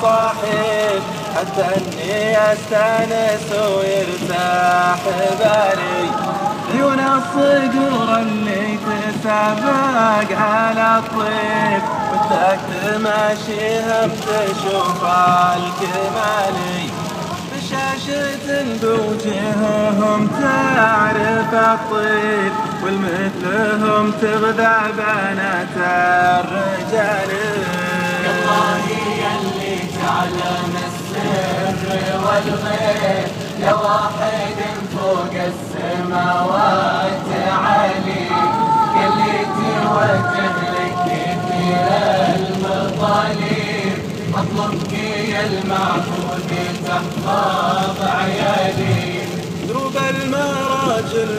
صاحب حتى اني استانس ويرتاح بالي. عيون الصقور اللي تسابق على الطيب وتلاك تماشيهم تشوف الكمالي. بشاشة بوجههم تعرف الطيب والمثلهم تغذى بنات الرجال. الله يلي تعلم السر والغيب يا واحد فوق السماوات علي، يلي توجه لك كثير المطالب اطلبك يا المعبود تحفظ عيالي. دروب المراجل